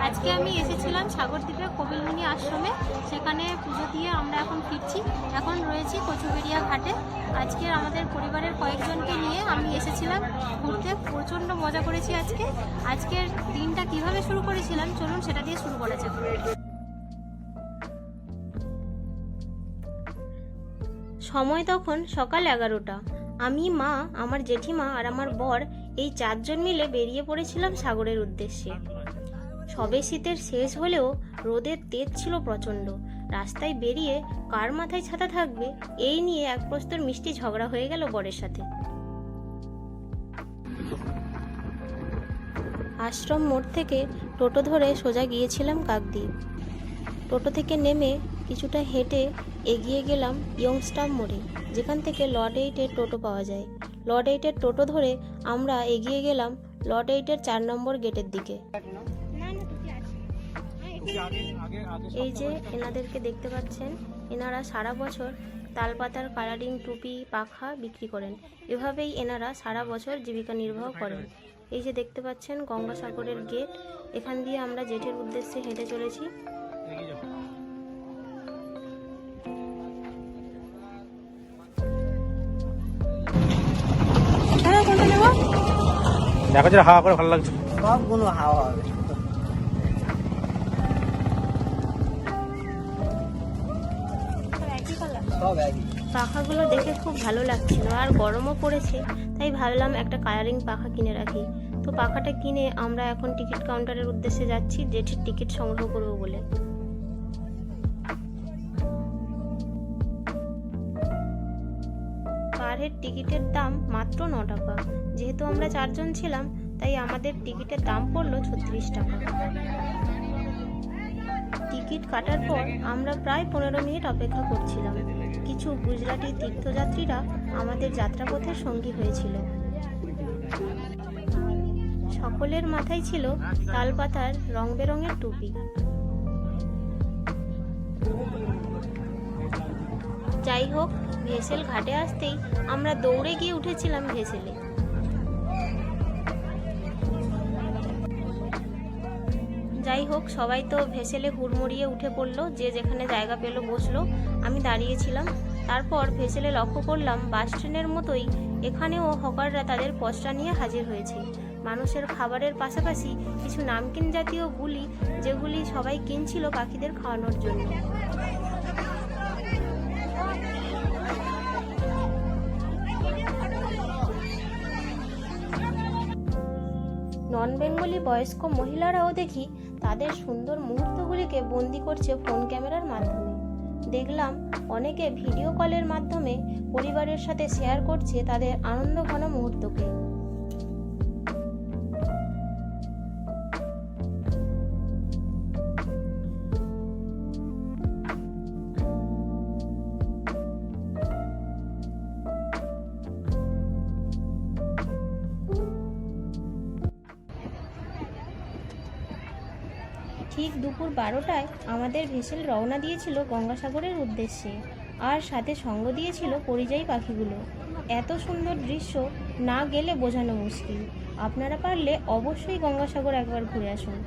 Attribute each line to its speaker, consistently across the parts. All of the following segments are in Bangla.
Speaker 1: আজকে আমি এসেছিলাম সাগরদ্বীপের কপিলমুনি আশ্রমে, সেখানে পুজো দিয়ে আমরা এখন ফিরছি। এখন রয়েছি কচুবেড়িয়া ঘাটে। আজকে আমাদের পরিবারের কয়েকজনকে নিয়ে আমি এসেছিলাম ঘুরতে, প্রচণ্ড মজা করেছি আজকের দিনটা কিভাবে শুরু করেছিলাম চলুন সেটা দিয়ে শুরু করা যাক। সময় তখন সকাল 11টা। আমি, মা, আমার জেঠিমা আর আমার বর এই 4 জন মিলে বেরিয়ে পড়েছিলাম সাগরের উদ্দেশ্যে। সবে শীতের শেষ হলেও রোদের তেজ ছিল প্রচণ্ড। রাস্তায় বেরিয়ে কার মাথায় ছাতা থাকবে এই নিয়ে এক প্রস্তর মিষ্টি ঝগড়া হয়ে গেল বরের সাথে। আশ্রম মোড় থেকে টোটো ধরে সোজা গিয়েছিলাম কাকদ্বীপ। টোটো থেকে নেমে কিছুটা হেঁটে এগিয়ে গেলাম ইয়ংস্টার মোড়ে, যেখান থেকে লট 8-এর টোটো পাওয়া যায়। লট 8-এর টোটো ধরে আমরা এগিয়ে গেলাম লট 8-এর 4 নম্বর গেটের দিকে। এই যে এনাদেরকে দেখতে পাচ্ছেন, এনারা সারা বছর তালপাতার কালারিং টুপি পাখা বিক্রি করেন। এভাবেই এনারা সারা বছর জীবিকা নির্বাহ করেন। এই যে দেখতে পাচ্ছেন গঙ্গাসাগরের গেট, এখান দিয়ে আমরা জেটের উদ্দেশ্যে হেঁটে চলেছি।
Speaker 2: দেখো যে হাওয়া করে ভালো লাগছে,
Speaker 3: সবগুলো হাওয়া হবে। সব একই।
Speaker 1: পাখাগুলো দেখে খুব ভালো লাগছিল আর গরমও পড়েছে, তাই ভাবলাম একটা কালারিং পাখা কিনে রাখি। তো পাখাটা কিনে আমরা এখন টিকিট কাউন্টারের উদ্দেশ্যে যাচ্ছি জেটের টিকিট সংগ্রহ করব বলে। পার হেড টিকিটের দাম মাত্র 9 টাকা। যেহেতু আমরা 4 জন ছিলাম তাই আমাদের টিকিটের দাম পড়লো 36 টাকা। টিকিট কাটার পর আমরা প্রায় 15 মিনিট অপেক্ষা করছিলাম। কিছু গুজরাটি তীর্থযাত্রীরা আমাদের যাত্রাপথের সঙ্গী হয়েছিল। সকলের মাথায় ছিল তালপাতার রং বেরঙের টুপি। যাই হোক, ভেসেল ঘাটে আসতেই আমরা দৌড়ে গিয়ে উঠেছিলাম ভেসেলে। যাই হোক, সবাই তো ভেসেলে হুড়মুড়িয়ে উঠে পড়লো, যে যেখানে জায়গা পেল বসলো। আমি দাঁড়িয়েছিলাম। তারপর ভেসেলে লক্ষ্য করলাম বাস ট্রেনের মতোই এখানেও হকাররা তাদের পসরা নিয়ে হাজির হয়েছে। মানুষের খাবারের পাশাপাশি কিছু নামকিন জাতীয় গুলি, যেগুলি সবাই কিনছিল পাখিদের খাওয়ানোর জন্য। নন বেঙ্গলি বয়স্ক মহিলারাও দেখি তাদের সুন্দর মুহূর্তগুলিকে বন্দি করছে ফোন ক্যামেরার মাধ্যমে। দেখলাম অনেকে ভিডিও কলের মাধ্যমে পরিবারের সাথে শেয়ার করছে তাদের আনন্দঘন মুহূর্তকে। ঠিক দুপুর 12টায় আমাদের ভেসেল রওনা দিয়েছিল গঙ্গাসাগরের উদ্দেশ্যে, আর সাথে সঙ্গ দিয়েছিল পরিযায়ী পাখিগুলো। এত সুন্দর দৃশ্য না গেলে বোঝানো মুশকিল। আপনারা পারলে অবশ্যই গঙ্গাসাগর একবার ঘুরে আসুন।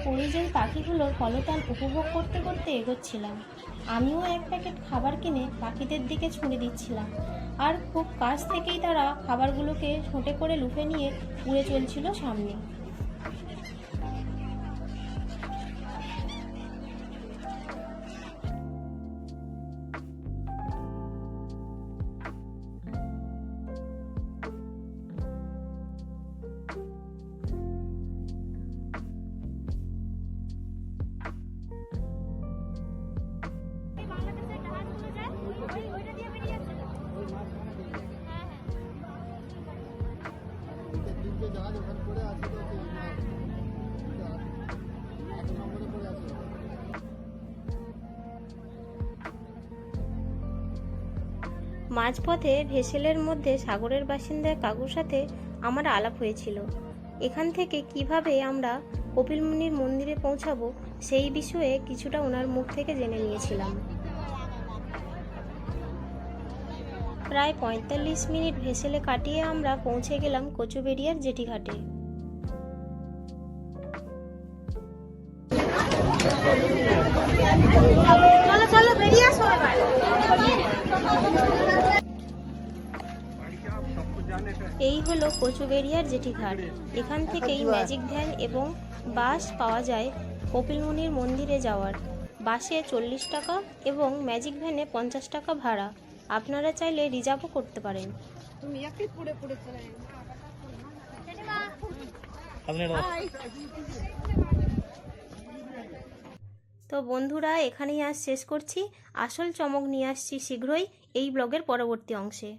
Speaker 1: পরিযায়ী পাখিগুলোর কলতান উপভোগ করতে করতে এগোচ্ছিলাম। আমিও এক প্যাকেট খাবার কিনে পাখিদের দিকে ছুঁড়ে দিচ্ছিলাম, আর খুব কাছ থেকেই তারা খাবারগুলোকে ঠোঁটে করে লুফে নিয়ে উড়ে চলছিল সামনে। মাঝপথে ভেসেলের মধ্যে সাগরের বাসিন্দা কাকুর সাথে আমার আলাপ হয়েছিল। এখান থেকে কিভাবে আমরা কপিল মুনির মন্দিরে পৌঁছাবো সেই বিষয়ে কিছুটা ওনার মুখ থেকে জেনে নিয়েছিলাম। প্রায় 45 মিনিট ভেসেলে কাটিয়ে আমরা পৌঁছে গেলাম কচুবেড়িয়ার জেটিঘাটে। এই হলো কচুবেড়িয়ার জেটিঘাট। এখান থেকেই ম্যাজিক ভ্যান এবং বাস পাওয়া যায় কপিল মুনির মন্দিরে যাওয়ার। বাসে 40 টাকা এবং ম্যাজিক ভ্যানে 50 টাকা ভাড়া। আপনারা চাইলে রিজার্ভও করতে পারেন। তো বন্ধুরা, এখানেই আজ শেষ করছি। আসল চমক নিয়ে আসছি শীঘ্রই এই ব্লগের পরবর্তী অংশে।